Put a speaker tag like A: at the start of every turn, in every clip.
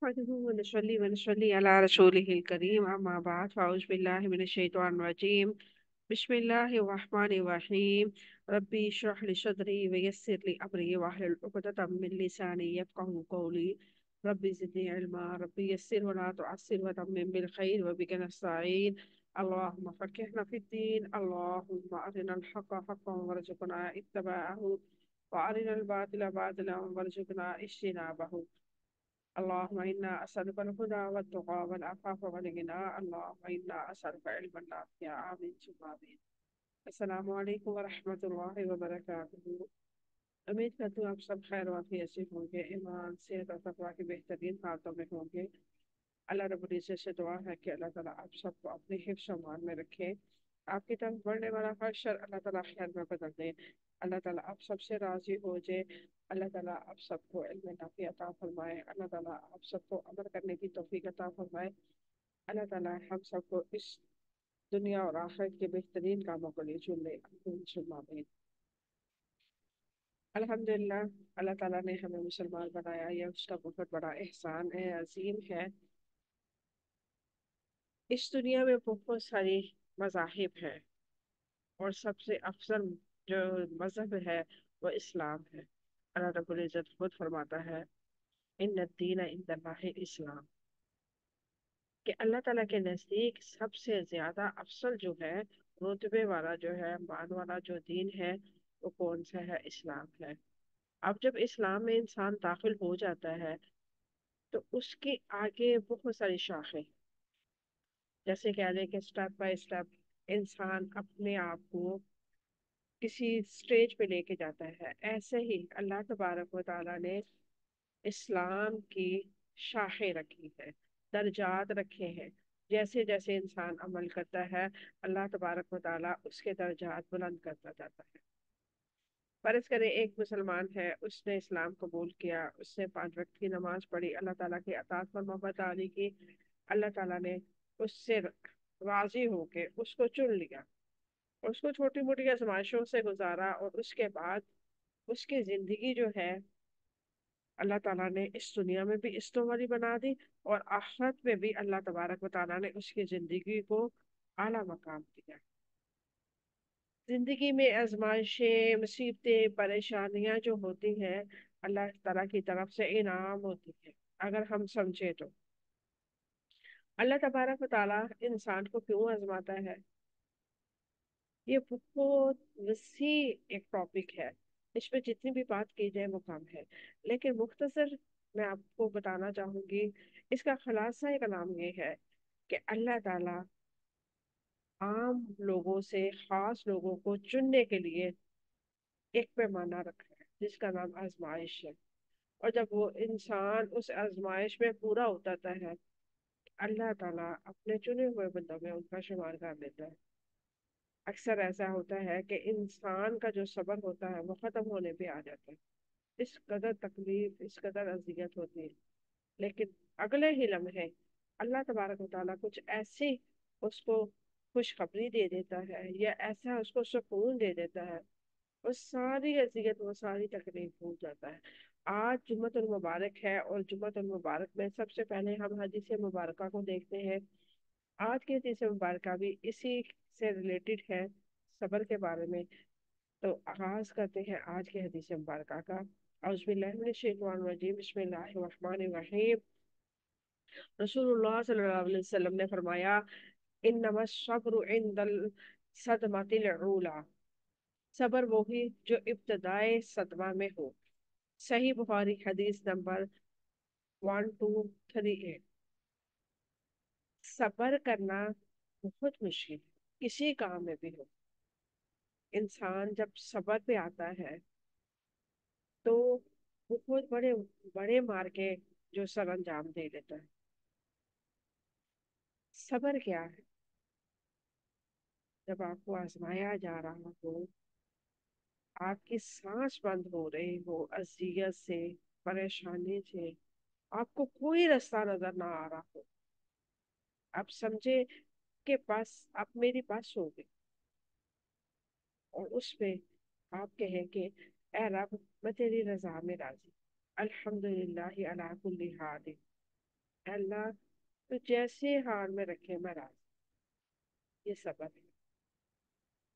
A: نحمده ونصلي ونصلي على رسوله الكريم أما بعد فأعوذ بالله من الشيطان الرجيم بسم الله الرحمن الرحيم ربي اشرح لي صدري ويسر لي أمري واحلل عقدة من لساني يفقهوا قولي ربي زدني علما ربي يسر ولا تعسر وتمم بالخير وبك نستعين اللهم فقهنا في الدين اللهم أرنا الحق حقا وارزقنا اتباعه وأرنا الباطل باطلا وارزقنا اجتنابه اللهم إنا أسألك الهدى والتقى والعفاف والغنى اللهم إنا أسألك علما نافعا آمين ثم آمين السلام علیکم ورحمۃ اللہ وبرکاتہ۔ امید کرتی ہوں آپ سب خیر وافیت سے ہوں گے، ایمان صحت اور تقوی کے بہترین حالتوں میں ہوں گے۔ اللہ رب العزت سے دعا ہے کہ اللہ تعالیٰ آپ سب کو اپنے حفظ و امان میں رکھے، آپ کی طرف بڑھنے والا ہر شر اللہ تعالیٰ خیر میں بدل دے، اللہ تعالیٰ آپ سب سے راضی ہو جائے، اللہ تعالیٰ آپ سب کو علم نافع عطا فرمائے، اللہ تعالیٰ آپ سب کو عمل کرنے کی توفیق عطا فرمائے، اللہ تعالیٰ ہم سب کو اس دنیا اور آخرت کے بہترین کاموں کو لے چن لے، آمین ثم آمین۔ الحمدللہ، اللہ تعالیٰ نے ہمیں مسلمان بنایا، یہ اس کا بہت بڑا احسان ہے، عظیم ہے۔ اس دنیا میں بہت ساری مذاہب ہیں اور سب سے افضل جو مذہب ہے وہ اسلام ہے۔ اللہ رب العزت خود فرماتا ہے ان الدین عند اللہ اسلام، کہ اللہ تعالیٰ کے نزدیک سب سے زیادہ افضل جو ہے، رتبے والا جو ہے، مان والا جو دین ہے وہ کون سا ہے؟ اسلام ہے۔ اب جب اسلام میں انسان داخل ہو جاتا ہے تو اس کے آگے بہت ساری شاخیں، جیسے کہہ لیں کہ سٹیپ بائی سٹیپ انسان اپنے آپ کو کسی سٹیج پہ لے کے جاتا ہے، ایسے ہی اللہ تبارک و تعالیٰ نے اسلام کی شاخیں رکھی ہے، درجات رکھے ہیں۔ جیسے جیسے انسان عمل کرتا ہے اللہ تبارک و تعالیٰ اس کے درجات بلند کرتا جاتا ہے۔ فرض کرے ایک مسلمان ہے، اس نے اسلام قبول کیا، اس نے 5 وقت کی نماز پڑھی، اللہ تعالیٰ کی اطاعت پر محبت عالی کی، اللہ تعالیٰ نے اس سے راضی ہو کے اس کو چن لیا، اس کو چھوٹی موٹی آزمائشوں سے گزارا، اور اس کے بعد اس کی زندگی جو ہے اللہ تعالیٰ نے اس دنیا میں بھی استواری بنا دی، اور آخرت میں بھی اللہ تبارک و تعالیٰ نے اس کی زندگی کو اعلیٰ مقام دیا۔ زندگی میں آزمائشیں، مصیبتیں، پریشانیاں جو ہوتی ہیں اللہ تعالیٰ کی طرف سے انعام ہوتی ہے، اگر ہم سمجھے تو۔ اللہ تبارک و تعالیٰ انسان کو کیوں آزماتا ہے؟ یہ بہت وسیع ایک ٹاپک ہے، اس پہ جتنی بھی بات کی جائے وہ کم ہے، لیکن مختصر میں آپ کو بتانا چاہوں گی۔ اس کا خلاصہ کلام یہ ہے کہ اللہ تعالیٰ عام لوگوں سے خاص لوگوں کو چننے کے لیے ایک پیمانہ رکھا ہے جس کا نام آزمائش ہے، اور جب وہ انسان اس آزمائش میں پورا اترتا ہے اللہ تعالیٰ اپنے چنے ہوئے بندوں میں ان کا شمار کر لیتا ہے۔ اکثر ایسا ہوتا ہے کہ انسان کا جو صبر ہوتا ہے وہ ختم ہونے پہ آ جاتا ہے، اس قدر تکلیف، اس قدر اذیت ہوتی ہے، لیکن اگلے ہی لمحے اللہ تبارک و تعالیٰ کچھ ایسی اس کو خوشخبری دے دیتا ہے، یا ایسا اس کو سکون دے دیتا ہے، وہ ساری اذیت، وہ ساری تکلیف بھول جاتا ہے۔ آج جمعۃ المبارک ہے، اور جمعۃ المبارک میں سب سے پہلے ہم حدیث مبارکہ کو دیکھتے ہیں۔ آج کی حدیث مبارکہ بھی اسی سے ریلیٹڈ ہے، صبر کے بارے میں۔ تو آغاز کرتے ہیں آج کی حدیث مبارکہ کا۔ اعوذ باللہ من الشیطان الرجیم، بسم اللہ الرحمن الرحیم۔ رسول اللہ صلی اللہ علیہ وسلم نے فرمایا انما الصبر عند الصدمۃ الاولی، صبر وہی جو ابتدائے صدمہ میں ہو۔ صحیح بخاری حدیث نمبر 1238۔ صبر کرنا بہت مشکل ہے، کسی کام میں بھی ہو۔ انسان جب صبر پہ آتا ہے تو بہت بڑے بڑے مار کے جو سر انجام دے دیتا ہے۔ صبر کیا ہے؟ جب آپ کو آزمایا جا رہا ہو، آپ کی سانس بند ہو رہی ہو اذیت سے، پریشانی سے، آپ کو کوئی راستہ نظر نہ آ رہا ہو، آپ سمجھے کہ بس آپ میری بس ہو گئی، اور اس پہ آپ کہیں کہ اے رب میں تیری رضا میں راضی، الحمدللہ علی کل حال، اے اللہ تو جیسے حال میں رکھے میں راضی، یہ صبر ہے۔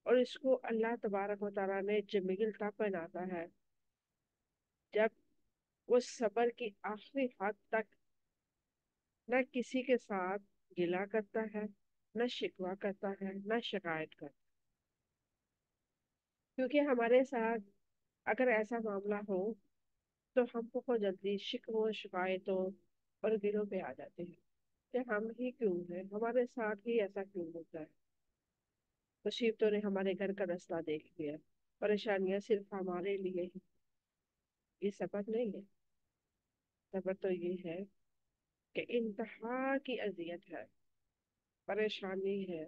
A: اور اس کو اللہ تبارک و تعالیٰ نے جمیل تب بناتا ہے جب وہ صبر کی آخری حد تک نہ کسی کے ساتھ گلا کرتا ہے، نہ شکوہ کرتا ہے، نہ شکایت کرتا ہے۔ کیونکہ ہمارے ساتھ اگر ایسا معاملہ ہو تو ہم بہت جلدی شکووں شکایتوں اور گلوں پہ آ جاتے ہیں کہ ہم ہی کیوں ہیں، ہمارے ساتھ ہی ایسا کیوں ہوتا ہے۔ مصیبتوں نے ہمارے گھر کا رستہ دیکھ لیا، پریشانیاں صرف ہمارے لیے ہی۔ یہ صبر نہیں ہے، صبر تو یہ ہے کہ انتہا کی اذیت ہے، پریشانی ہے،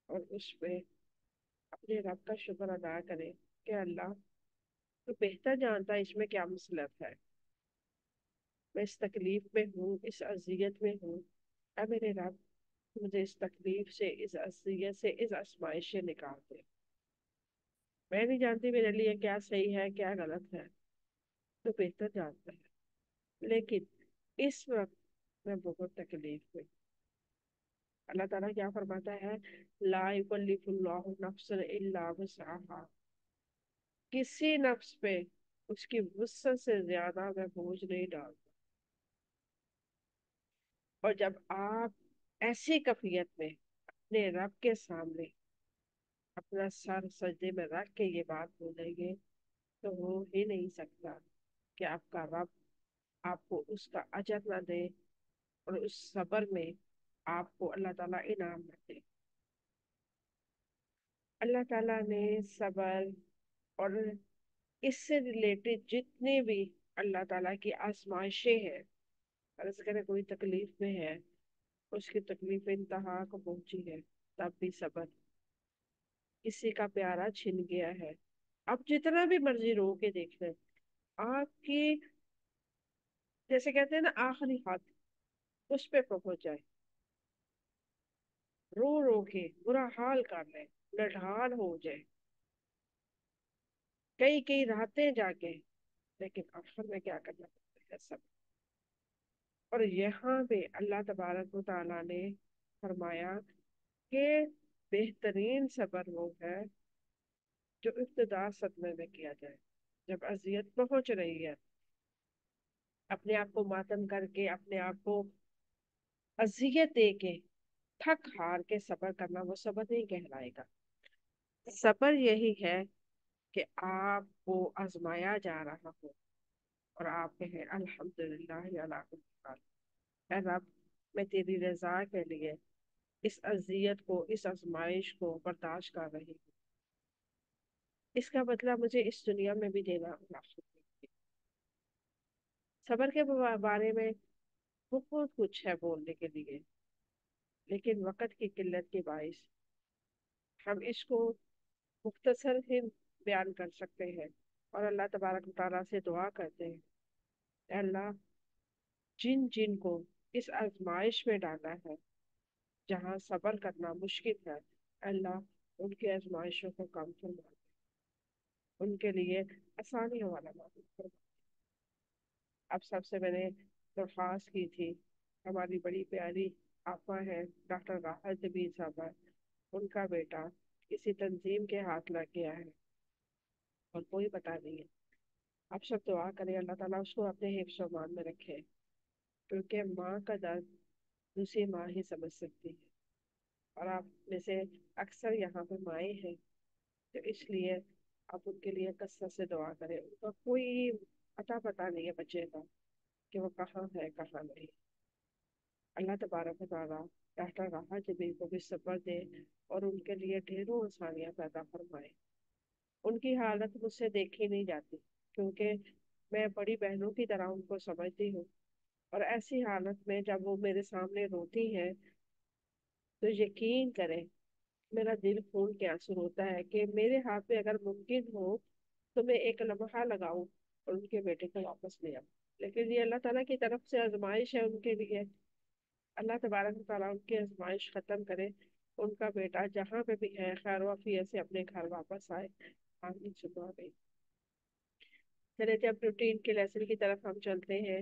A: اور اس پہ اپنے رب کا شکر ادا کرے کہ اللہ تو بہتر جانتا ہے اس میں کیا مصلحت ہے، میں اس تکلیف میں ہوں، اس اذیت میں ہوں، اے میرے رب مجھے اس تکلیف سے، اس اذیت سے، اس آزمائش سے نکال دے۔ میں نہیں جانتی میرے لیے کیا صحیح ہے کیا غلط ہے، تو بہتر جانتا ہے، لیکن اس وقت میں بہت تکلیف میں۔ اللہ تعالیٰ کیا فرماتا ہے؟ لا یکلف اللہ نفسا الا وسعها، کسی نفس پہ اس کی وسعت سے زیادہ میں بوجھ نہیں ڈالتا۔ اور جب آپ ایسی کیفیت میں اپنے رب کے سامنے اپنا سر سجدے میں رکھ کے یہ بات بولیں گے تو ہو ہی نہیں سکتا کہ آپ کا رب آپ کو اس کا اجر نہ دے، اور اس صبر میں آپ کو اللہ تعالیٰ انعام نہ دے۔ اللہ تعالیٰ نے صبر اور اس سے ریلیٹڈ جتنے بھی اللہ تعالیٰ کی آزمائشیں ہیں، فرض کرے کوئی تکلیف میں ہے، اس کی تکلیف انتہا کو پہنچی ہے، تب بھی صبر۔ کسی کا پیارا چھن گیا ہے، آپ جتنا بھی مرضی رو کے دیکھ لیں، آپ کی جیسے کہتے ہیں نا آخری حد اس پہ پہنچ جائے، رو رو کے برا حال کر لے، نڈھال ہو جائے، کئی کئی راتیں جاگے، لیکن آخر میں کیا کرنا پڑتا ہے؟ سب۔ اور یہاں پہ اللہ تبارک و تعالیٰ نے فرمایا کہ بہترین صبر وہ ہے جو ابتدا صدمے میں کیا جائے، جب اذیت پہنچ رہی ہے، اپنے آپ کو ماتم کر کے، اپنے آپ کو اذیت دے کے، تھک ہار کے صبر کرنا وہ صبر نہیں کہلائے گا۔ صبر یہی ہے کہ آپ کو آزمایا جا رہا ہو اور آپ کہیں الحمدللہ علی کل حال، اے رب میں تیری رضا کے لیے اس اذیت کو، اس آزمائش کو برداشت کر رہی ہوں، اس کا بدلہ مجھے اس دنیا میں بھی دینا ہوگا۔ صبر کے بارے میں بہت کچھ ہے بولنے کے لیے، لیکن وقت کی قلت کے باعث ہم اس کو مختصر ہی بیان کر سکتے ہیں، اور اللہ تبارک و تعالیٰ سے دعا کرتے ہیں اے اللہ جن جن کو اس آزمائش میں ڈالا ہے جہاں صبر کرنا مشکل ہے، اے اللہ ان کی آزمائشوں کو کم فرما، ان کے لیے آسانیوں والا معلوم فرما۔ اب سب سے میں نے درخواست کی تھی، ہماری بڑی پیاری آپا ہے ڈاکٹر راحت جبیر صاحبہ، ان کا بیٹا کسی تنظیم کے ہاتھ لگ گیا ہے اور کوئی پتہ نہیں ہے۔ آپ سب دعا کریں اللہ تعالیٰ اس کو اپنے حفظ و امان میں رکھے، کیونکہ ماں کا درد دوسری ماں ہی سمجھ سکتی ہے، اور آپ میں سے اکثر یہاں پہ مائیں ہیں، تو اس لیے آپ ان کے لیے کثرت سے دعا کریں۔ ان کا کوئی اتا پتہ نہیں ہے بچے کا کہ وہ کہاں ہے کہاں نہیں۔ اللہ تبارک و تعالیٰ ڈاکٹر راحت جبیر کو بھی صبر دے اور ان کے لیے ڈھیروں آسانیاں پیدا فرمائے۔ ان کی حالت مجھ سے دیکھی نہیں جاتی، کیونکہ میں بڑی بہنوں کی طرح ان کو سمجھتی ہوں، اور ایسی حالت میں جب وہ میرے سامنے روتی ہیں تو یقین کریں میرا دل خون کے آنسو ہوتا ہے کہ میرے ہاتھ میں اگر ممکن ہو تو میں ایک لمحہ لگاؤں اور ان کے بیٹے کو واپس لے آؤں، لیکن یہ اللہ تعالیٰ کی طرف سے آزمائش ہے ان کے لیے۔ اللہ تبارک و تعالیٰ ان کی آزمائش ختم کرے، ان کا بیٹا جہاں پہ بھی ہے خیر و عافیت سے اپنے گھر واپس آئے، آمین ثم آمین۔ چلے جب روٹین کے لیسن کی طرف ہم چلتے ہیں،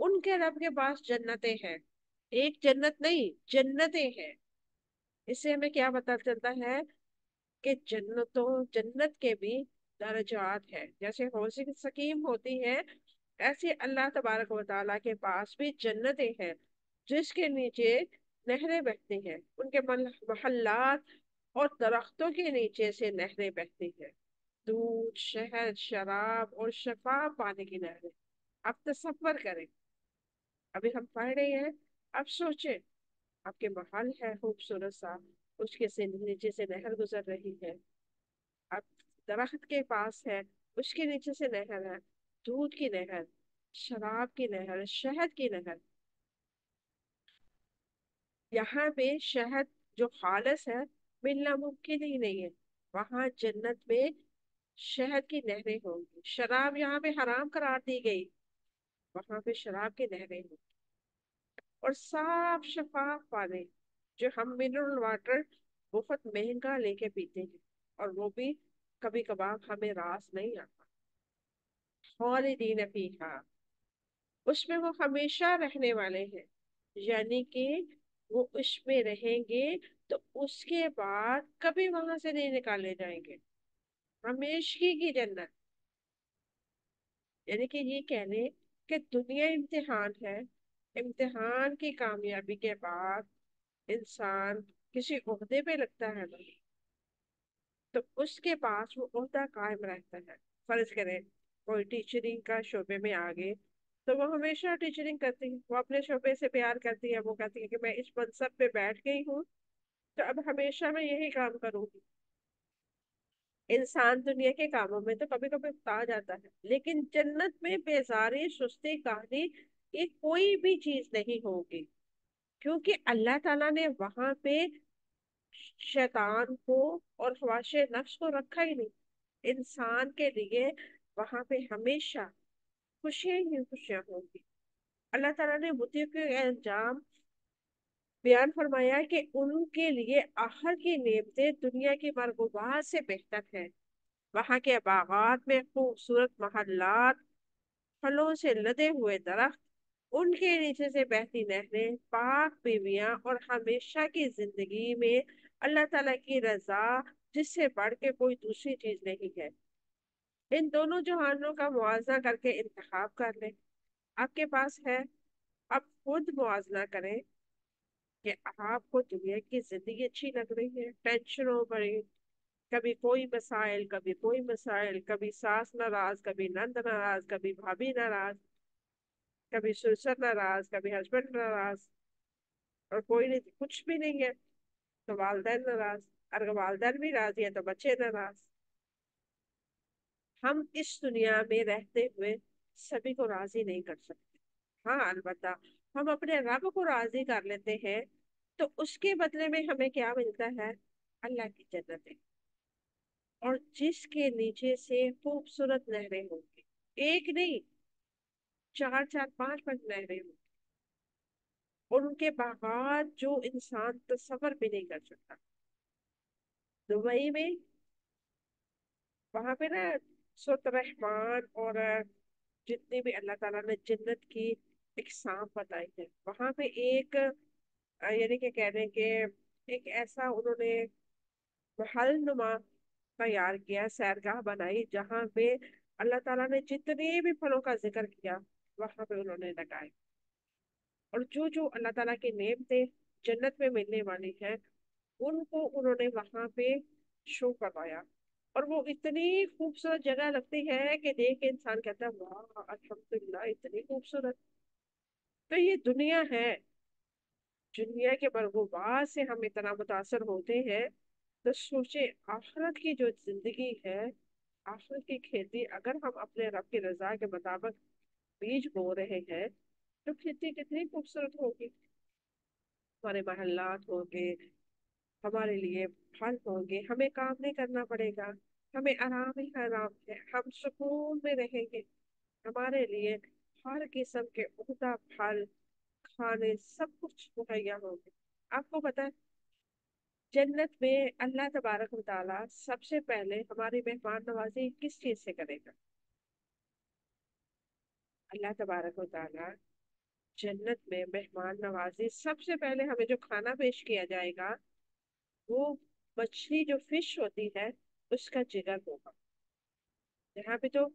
A: ان کے رب کے پاس جنتیں ہیں، ایک جنت نہیں، جنتیں ہیں۔ اس سے ہمیں کیا پتہ چلتا ہے کہ جنت کے بھی درجات ہیں، جیسے حوض سکیم ہوتی ہے، ایسے اللہ تبارک و تعالیٰ کے پاس بھی جنتیں ہیں جس کے نیچے نہریں بہتی ہیں، ان کے محلات اور درختوں کے نیچے سے نہریں بہتی ہیں، دودھ، شہد، شراب اور شفاف پانی کی نہریں۔ اب تصور کریں، ابھی ہم پڑھ رہے ہیں، اب سوچیں، آپ کے محل ہے خوبصورت سا، اس کے سے نیچے سے نہر گزر رہی ہے، اب درخت کے پاس ہے، اس کے نیچے سے نہر ہے، دودھ کی نہر، شراب کی نہر، شہد کی نہر۔ یہاں پہ شہد جو خالص ہے ملنا ممکن ہی نہیں ہے، وہاں جنت میں شہد کی نہریں ہوں گی۔ شراب یہاں پہ حرام قرار دی گئی، وہاں پہ شراب کی نہریں ہوں گی۔ اور صاف شفاف پانی، جو ہم منرل واٹر بہت مہنگا لے کے پیتے ہیں، اور وہ بھی کبھی کبھار ہمیں راس نہیں آتا۔ خالدین فیہا، اس میں وہ ہمیشہ رہنے والے ہیں، یعنی کہ وہ اس میں رہیں گے تو اس کے بعد کبھی وہاں سے نہیں نکالے جائیں گے، ہمیشگی کی جنت۔ یعنی کہ یہ کہہ لیں کہ دنیا امتحان ہے، امتحان کی کامیابی کے بعد انسان کسی عہدے پہ لگتا ہے نا، تو اس کے پاس وہ عہدہ قائم رہتا ہے۔ فرض کریں کوئی ٹیچرنگ کا شعبے میں آگے، تو وہ ہمیشہ ٹیچرنگ کرتی ہے، وہ اپنے شعبے سے پیار کرتی ہے، وہ کہتی ہے کہ میں اس منصب پہ بیٹھ گئی ہوں تو اب ہمیشہ میں یہی کام کروں گی۔ انسان دنیا کے کاموں میں تو کبھی کبھی اکتا جاتا ہے، لیکن جنت میں بیزاری، سستی، کاہلی، یہ کوئی بھی چیز نہیں ہوگی، کیونکہ اللہ تعالیٰ نے وہاں پہ شیطان کو اور خواہش نفس کو رکھا ہی نہیں۔ انسان کے لیے وہاں پہ ہمیشہ خوشیاں ہی خوشیاں ہوں گی۔ اللہ تعالیٰ نے متقیوں کے انجام بیان فرمایا کہ ان کے لیے آخر کی نعمتیں دنیا کی مرغوبات سے بہتر ہے۔ وہاں کے باغات میں خوبصورت محلات، پھلوں سے لدے ہوئے درخت، ان کے نیچے سے بہتی نہریں، پاک بیویاں، اور ہمیشہ کی زندگی میں اللہ تعالیٰ کی رضا، جس سے بڑھ کے کوئی دوسری چیز نہیں ہے۔ ان دونوں جہانوں کا موازنہ کر کے انتخاب کر لیں، آپ کے پاس ہے، آپ خود موازنہ کریں کہ آپ کو دنیا کی زندگی اچھی لگ رہی ہے، ٹینشنوں بڑی، کبھی کوئی مسائل، کبھی کوئی مسائل، کبھی ساس ناراض، کبھی نند ناراض، کبھی بھابھی ناراض، کبھی سسر ناراض، کبھی ہسبینڈ ناراض، اور کوئی نہیں، کچھ بھی نہیں ہے تو والدین ناراض، اگر والدین بھی راضی ہے تو بچے ناراض۔ ہم اس دنیا میں رہتے ہوئے سبھی کو راضی نہیں کر سکتے، ہاں البتہ ہم اپنے رب کو راضی کر لیتے ہیں، تو اس کے بدلے میں ہمیں کیا ملتا ہے؟ اللہ کی جنتیں، اور جس کے نیچے سے خوبصورت نہریں ہوں گی، ایک نہیں، چار چار پانچ پانچ نہریں ہوں گی، اور ان کے باغات جو انسان تصور بھی نہیں کر سکتا۔ دبئی میں، وہاں پہ نا سورۃ الرحمن اور جتنی بھی اللہ تعالیٰ نے جنت کی اقسام بتائی ہے، وہاں پہ ایک یعنی کہ کہہ دیں کہ ایک ایسا انہوں نے محل نما تیار کیا، سیرگاہ بنائی، جہاں پہ اللہ تعالیٰ نے جتنے بھی پھلوں کا ذکر کیا وہاں پہ انہوں نے لگائے، اور جو جو اللہ تعالیٰ کی نعمتیں جنت میں ملنے والی ہیں ان کو انہوں نے وہاں پہ شو کروایا، اور وہ اتنی خوبصورت جگہ لگتی ہے کہ دیکھ کے انسان کہتا ہے واہ الحمدللہ اتنی خوبصورت۔ تو یہ دنیا ہے، دنیا کے مرغوبات سے ہم اتنا متاثر ہوتے ہیں، تو سوچے آخرت کی جو زندگی ہے، آخرت کی کھیتی اگر ہم اپنے رب کی رضا کے مطابق بیج بو رہے ہیں تو کھیتی کتنی خوبصورت ہوگی۔ ہمارے محلات ہوں گے، ہمارے لیے پھل ہوں گے، ہمیں کام نہیں کرنا پڑے گا، ہمیں آرام ہی آرام ہے، ہم سکون میں رہیں گے، ہمارے لیے ہر قسم کے عمدہ پھل، کھانے، سب کچھ مہیا ہوں گے۔ آپ کو پتا ہے جنت میں اللہ تبارک و تعالیٰ سب سے پہلے ہماری مہمان نوازی کس چیز سے کرے گا؟ اللہ تبارک و تعالیٰ جنت میں مہمان نوازی، سب سے پہلے ہمیں جو کھانا پیش کیا جائے گا وہ مچھلی جو فش ہوتی ہے اس کا جگر ہوگا، جہاں پہ تو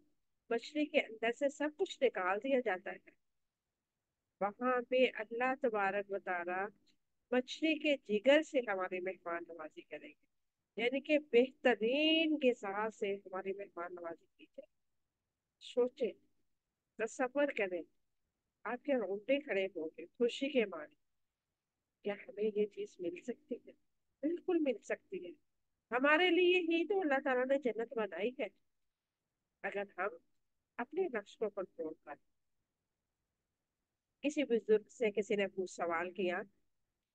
A: مچھلی کے اندر سے سب کچھ نکال دیا جاتا ہے، وہاں پہ اللہ تبارک و تعالی مچھلی کے جگر سے ہماری مہمان نوازی کریں گے، یعنی کہ بہترین غذا سے ہماری مہمان نوازی کی جائے۔ سوچیں، تصور کریں، آپ کے رونگٹے کھڑے ہوں گے خوشی کے مارے، کیا ہمیں یہ چیز مل سکتی ہے؟ بالکل مل سکتی ہے، ہمارے لیے ہی تو اللہ تعالیٰ نے جنت بنائی ہے، اگر ہم اپنے نفس کو کنٹرول کریں۔ کسی بزرگ سے کسی نے پوچھ سوال کیا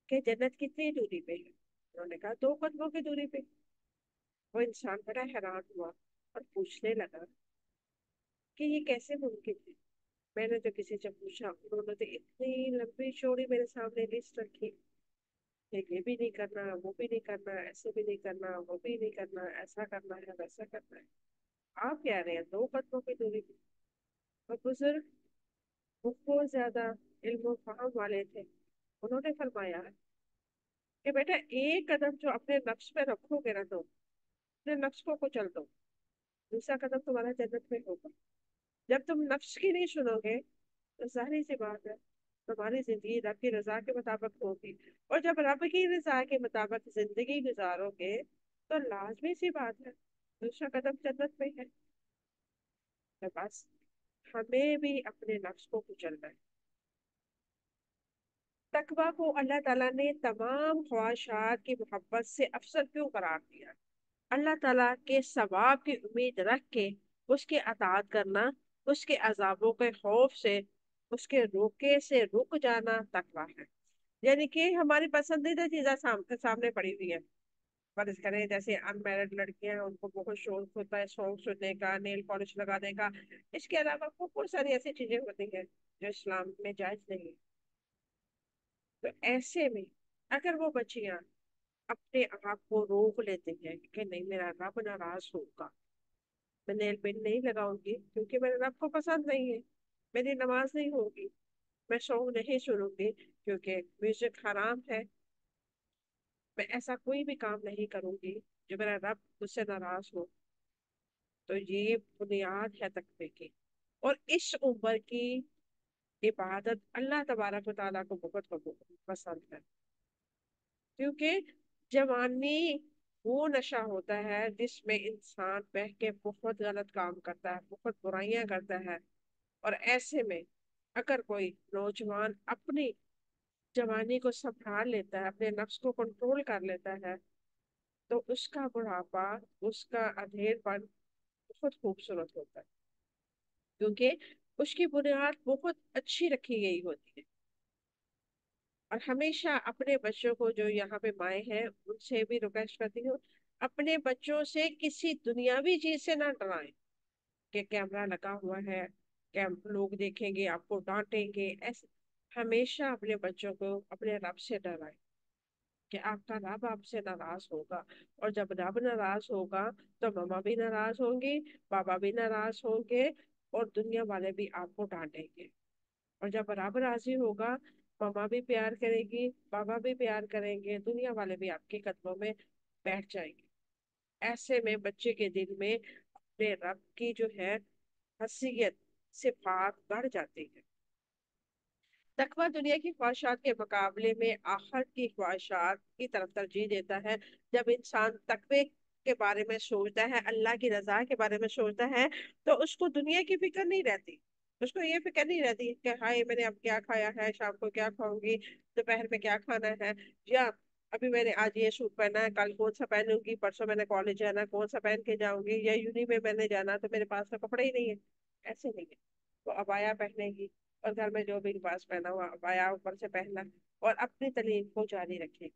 A: کہ جنت کتنی دوری پہ ہے، انہوں نے کہا 2 قدموں کی دوری پہ۔ وہ انسان بڑا حیران ہوا اور پوچھنے لگا کہ یہ کیسے ممکن ہے۔ میں نے تو کسی سے پوچھا، انہوں نے تو اتنی لمبی چوڑی میرے سامنے لسٹ رکھی کہ یہ بھی نہیں کرنا، وہ بھی نہیں کرنا، ایسے بھی نہیں کرنا، وہ بھی نہیں کرنا، ایسا کرنا ہے، ویسا کرنا ہے۔ آپ کہہ رہے ہیں 2 قدموں کی دوری پہ؟ اور بزرگ بہت زیادہ علم و فہم والے تھے، انہوں نے فرمایا کہ بیٹا ایک قدم جو اپنے نفس پہ رکھو گے نا، تو اپنے نفس کو کچل دو، دوسرا قدم تمہارا جنت میں ہوگا۔ جب تم نفس کی نہیں سنو گے تو ظاہری سی بات ہے تمہاری زندگی رب کی رضا کے مطابق ہوگی، اور جب رب کی رضا کے مطابق زندگی گزارو گے تو لازمی سی بات ہے دوسرا قدم جنت میں ہے۔ تو بس ہمیں بھی اپنے نفس کو کچلنا ہے۔ تقوی کو اللہ تعالیٰ نے تمام خواہشات کی محبت سے افضل کیوں قرار دیا؟ اللہ تعالیٰ کے ثواب کی امید رکھ کے اس کے اطاعت کرنا، اس کے عذابوں کے خوف سے اس کے روکے سے رک جانا تقوی ہے۔ یعنی کہ ہماری پسندیدہ چیزیں سامنے پڑی ہوئی ہیں، فرض کریں جیسے ان میرڈ لڑکیاں ہیں، ان کو بہت شوق ہوتا ہے سانگ سننے کا، نیل پالش لگانے کا، اس کے علاوہ بہت ساری ایسی چیزیں ہوتی ہیں جو اسلام میں جائز نہیں۔ تو ایسے میں اگر وہ بچیاں اپنے آپ کو روک لیتے ہیں کہ نہیں میرا رب ناراض ہوگا، میں نیل پینٹ نہیں لگاؤں گی کیونکہ میرے رب کو پسند نہیں ہے، میری نماز نہیں ہوگی، میں سونگ نہیں سنوں گی کیونکہ میوزک حرام ہے، میں ایسا کوئی بھی کام نہیں کروں گی جو میرا رب مجھ سے ناراض ہو، تو یہ بنیاد ہے تقوی کی۔ اور اس عمر کی عبادت اللہ تبارک و تعالیٰ کو بہت پسند ہے، کیونکہ جوانی وہ نشہ ہوتا ہے جس میں انسان بہ کے بہت غلط کام کرتا ہے، بہت برائیاں کرتا ہے، اور ایسے میں اگر کوئی نوجوان اپنی جوانی کو سنبھال لیتا ہے، اپنے نفس کو کنٹرول کر لیتا ہے، تو اس کا بڑھاپا، اس کا ادھیڑ پن بہت خوبصورت ہوتا ہے، کیونکہ اس کی بنیاد بہت اچھی رکھی گئی ہوتی ہے۔ اور ہمیشہ اپنے بچوں کو، جو یہاں پہ مائیں ہیں ان سے بھی ریکویسٹ کرتی ہوں، اپنے بچوں سے کسی دنیاوی چیز سے نہ ڈرائیں کہ کیمرہ لگا ہوا ہے، لوگ دیکھیں گے آپ کو ڈانٹیں گے، ایسے ہمیشہ اپنے بچوں کو اپنے رب سے ڈرائیں کہ آپ کا رب آپ سے ناراض ہوگا، اور جب رب ناراض ہوگا تو ماما بھی ناراض ہوں گی، بابا بھی ناراض ہوں گے، اور دنیا والے بھی آپ کو ڈانٹیں گے، اور جب رب راضی ہوگا ماما بھی پیار کرے گی، بابا بھی پیار کریں گے، دنیا والے بھی آپ کے قدموں میں بیٹھ جائیں گے۔ ایسے میں بچے کے دل میں اپنے رب کی جو ہے حیثیت، صفات بڑھ جاتی ہے۔ تقوی دنیا کی خواہشات کے مقابلے میں آخرت کی خواہشات کی طرف ترجیح دیتا ہے۔ جب انسان تقوی کے بارے میں سوچتا ہے، اللہ کی رضا کے بارے میں سوچتا ہے، تو اس کو دنیا کی فکر نہیں رہتی، اس کو یہ فکر نہیں رہتی کہ ہائے میں نے اب کیا کھایا ہے، شام کو کیا کھاؤں گی، دوپہر میں کیا کھانا ہے، یا ابھی میں نے آج یہ سوٹ پہنا ہے، کل کون سا پہنوں گی، پرسوں میں نے کالج جانا کون سا پہن کے جاؤں گی، یا یونی میں نے جانا تو میرے پاس تو کپڑے ہی نہیں ہے۔ ایسے نہیں ہے، وہ ابایا پہنے گی، اور گھر میں جو بھی لباس پہنا ہوا ابایا اوپر سے پہنا، اور اپنی تعلیم کو جاری رکھے۔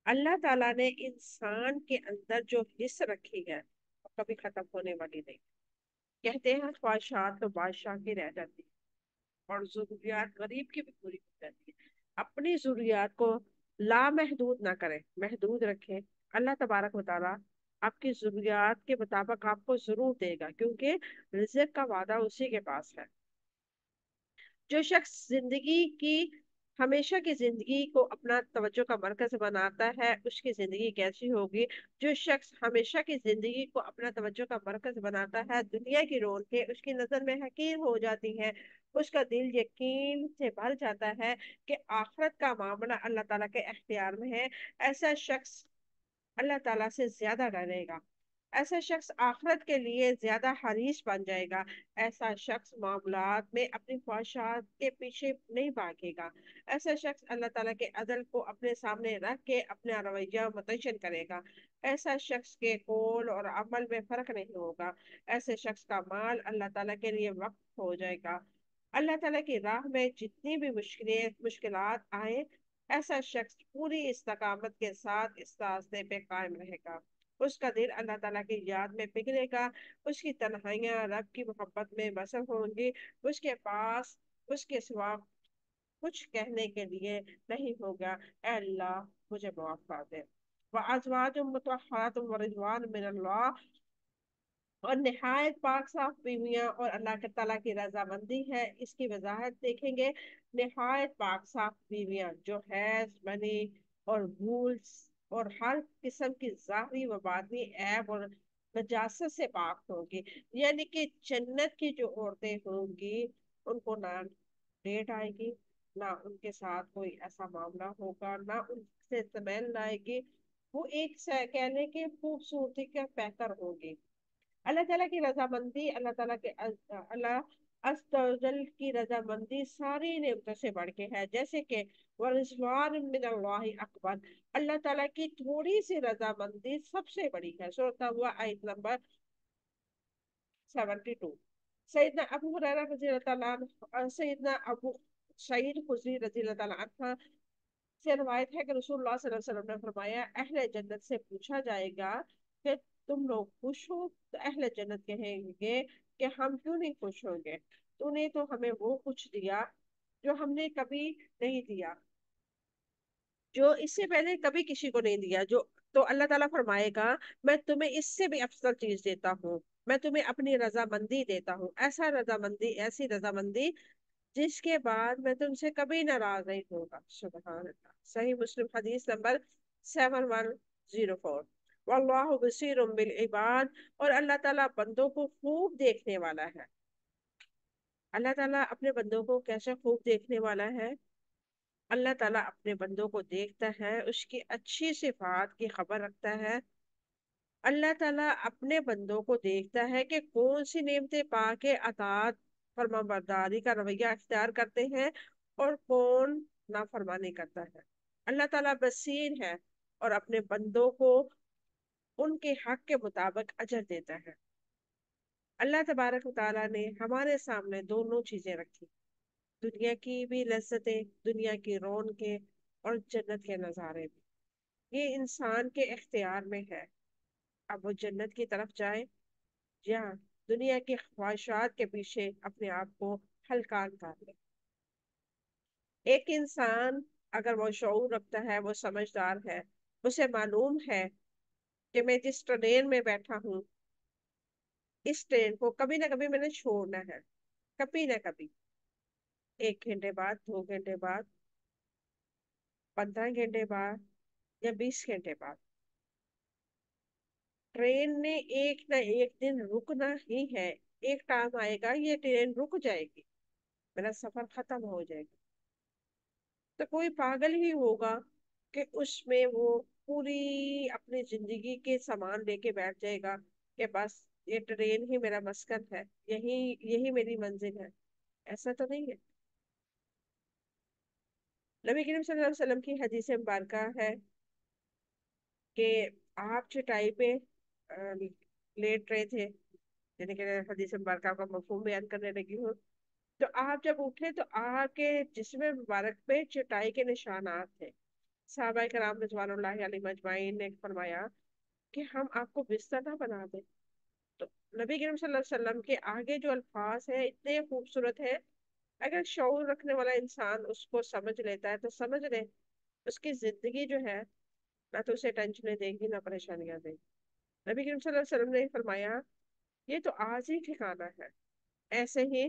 A: اللہ تعالیٰ نے انسان کے اندر جو حص رکھی ہے وہ کبھی ختم ہونے والی نہیں۔ کہتے ہیں خواہشات تو بادشاہ کی رہ جاتی ہے، اور ضروریات غریب کی بھی پوری ہو جاتی ہے۔ اپنی ضروریات کو لامحدود نہ کریں، محدود رکھیں، اللہ تبارک و تعالیٰ آپ کی ضروریات کے مطابق آپ کو ضرور دے گا، کیونکہ رزق کا وعدہ اسی کے پاس ہے۔ جو شخص زندگی کی ہمیشہ کی زندگی کو اپنا توجہ کا مرکز بناتا ہے اس کی زندگی کیسی ہوگی؟ جو شخص ہمیشہ کی زندگی کو اپنا توجہ کا مرکز بناتا ہے دنیا کی رونقیں اس کی نظر میں حقیر ہو جاتی ہیں، اس کا دل یقین سے بھر جاتا ہے کہ آخرت کا معاملہ اللہ تعالیٰ کے اختیار میں ہے، ایسا شخص اللہ تعالیٰ سے زیادہ ڈرے گا، ایسا شخص آخرت کے لیے زیادہ حریص بن جائے گا، ایسا شخص معاملات میں اپنی خواہشات کے پیچھے نہیں بھاگے گا، ایسا شخص اللہ تعالیٰ کے عدل کو اپنے سامنے رکھ کے اپنا رویہ متعین کرے گا، ایسا شخص کے قول اور عمل میں فرق نہیں ہوگا، ایسے شخص کا مال اللہ تعالیٰ کے لیے وقف ہو جائے گا، اللہ تعالیٰ کی راہ میں جتنی بھی مشکلات آئیں ایسا شخص پوری استقامت کے ساتھ اس راستے پہ قائم رہے گا، اس کا دل اللہ تعالیٰ کی یاد میں پگھلے گا، اس کی تنہائیاں رب کی محبت میں بسر ہوں گی، اس کے پاس اس کے سوا کچھ کہنے کے لیے نہیں ہوگا۔ اے اللہ مجھے معاف کر دے۔ وَأَزْوَاجٌ مُطَهَّرَةٌ وَرِضْوَانٌ مِّنَ اللَّهِ، اور نہایت پاک صاف بیویاں اور اللہ کے تعالیٰ کی رضامندی ہے، اس کی وضاحت دیکھیں گے۔ نہایت پاک صاف بیویاں جو حیض منی اور بھول اور ہر قسم کی ظاہری و باطنی عیب اور نجاست سے پاک ہوں گی، یعنی کہ جنت کی جو عورتیں ہوں گی ان کو نہ ڈیٹ آئے گی، نہ ان کے ساتھ کوئی ایسا معاملہ ہوگا، نہ ان سے سمیل لائے گی، وہ ایک کہنے کے خوبصورتی کا پیکر ہوگی۔ اللہ تعالیٰ کی رضامندی، اللہ تعالیٰ کے اللہ عز و جل کی رضامندی ساری نعمتوں سے بڑھ کے ہے، جیسے کہ ورضوان من اللہ اکبر، اللہ تعالیٰ کی تھوڑی سی رضامندی سب سے بڑی ہے۔ سورۃ ہوا آیت نمبر 72۔ سیدنا ابو ہریرہ رضی اللہ تعالیٰ عنہ، سیدنا ابو سعید خدری رضی اللہ تعالیٰ عنہ سے روایت ہے کہ رسول اللہ صلی اللہ علیہ وسلم نے فرمایا اہل جنت سے پوچھا جائے گا کہ تم لوگ خوش ہو؟ تو اہل جنت کہیں گے کہ ہم کیوں نہیں خوش ہوں گے، تو نے تو ہمیں وہ کچھ دیا جو ہم نے کبھی نہیں دیا، جو اس سے پہلے کبھی کسی کو نہیں دیا، جو تو اللہ تعالیٰ فرمائے گا میں تمہیں اس سے بھی افضل چیز دیتا ہوں، میں تمہیں اپنی رضامندی دیتا ہوں، ایسا رضامندی، ایسی رضامندی جس کے بعد میں تم سے کبھی ناراض نہیں ہوگا۔ سبحان اللہ۔ صحیح مسلم حدیث نمبر 7104۔ واللہ بصیر بالعباد، اور اللہ تعالیٰ بندوں کو خوب دیکھنے والا ہے۔ اللہ تعالیٰ اپنے بندوں کو کیسے خوب دیکھنے والا ہے؟ اللہ تعالیٰ اپنے بندوں کو دیکھتا ہے، اس کی اچھی صفات کی خبر رکھتا ہے، اللہ تعالیٰ اپنے بندوں کو دیکھتا ہے کہ کون سی نعمتیں پا کے اطاعت فرما برداری کا رویہ اختیار کرتے ہیں اور کون نافرمانی کرتا ہے۔ اللہ تعالیٰ بصیر ہے اور اپنے بندوں کو ان کے حق کے مطابق اجر دیتا ہے۔ اللہ تبارک و تعالیٰ نے ہمارے سامنے دونوں چیزیں رکھی، دنیا کی بھی لذتیں، دنیا کی رونقیں اور جنت کے نظارے بھی، یہ انسان کے اختیار میں ہے۔ اب وہ جنت کی طرف جائے یا دنیا کی خواہشات کے پیچھے اپنے آپ کو ہلکان کر لے۔ ایک انسان اگر وہ شعور رکھتا ہے، وہ سمجھدار ہے، اسے معلوم ہے کہ میں جس ٹرین میں بیٹھا ہوں اس ٹرین کو کبھی نہ کبھی میں نے چھوڑنا ہے، کبھی نہ کبھی، 1 گھنٹے بعد، 2 گھنٹے بعد، 15 گھنٹے بعد یا 20 گھنٹے بعد، ٹرین نے ایک نہ ایک دن رکنا ہی ہے، ایک ٹائم آئے گا یہ ٹرین رک جائے گی، میرا سفر ختم ہو جائے گا۔ تو کوئی پاگل ہی ہوگا کہ اس میں وہ پوری اپنی زندگی کے سامان لے کے بیٹھ جائے گا کہ بس یہ ٹرین ہی میرا مسکن ہے، یہی میری منزل ہے۔ ایسا تو نہیں ہے۔ نبی کریم صلی اللہ علیہ وسلم کی حدیث مبارکہ ہے کہ آپ چٹائی پہ لیٹ رہے تھے، یعنی کہ حدیث مبارکہ کا مفہوم بیان کرنے لگی ہوں، تو آپ جب اٹھے تو آپ کے جسم مبارک پہ چٹائی کے نشانات تھے۔ صحابہ کرام رضوان اللہ علیہ مجمعین نے فرمایا کہ ہم آپ کو بستر نہ بنا دیں، تو نبی کریم صلی اللہ علیہ وسلم کے آگے جو الفاظ ہیں اتنے خوبصورت ہیں، اگر شعور رکھنے والا انسان اس کو سمجھ لیتا ہے تو سمجھ لے اس کی زندگی جو ہے نہ تو اسے ٹینشنیں دیں گی نہ پریشانیاں دیں گی۔ نبی کریم صلی اللہ علیہ وسلم نے فرمایا یہ تو آج ہی ٹھکانا ہے، ایسے ہی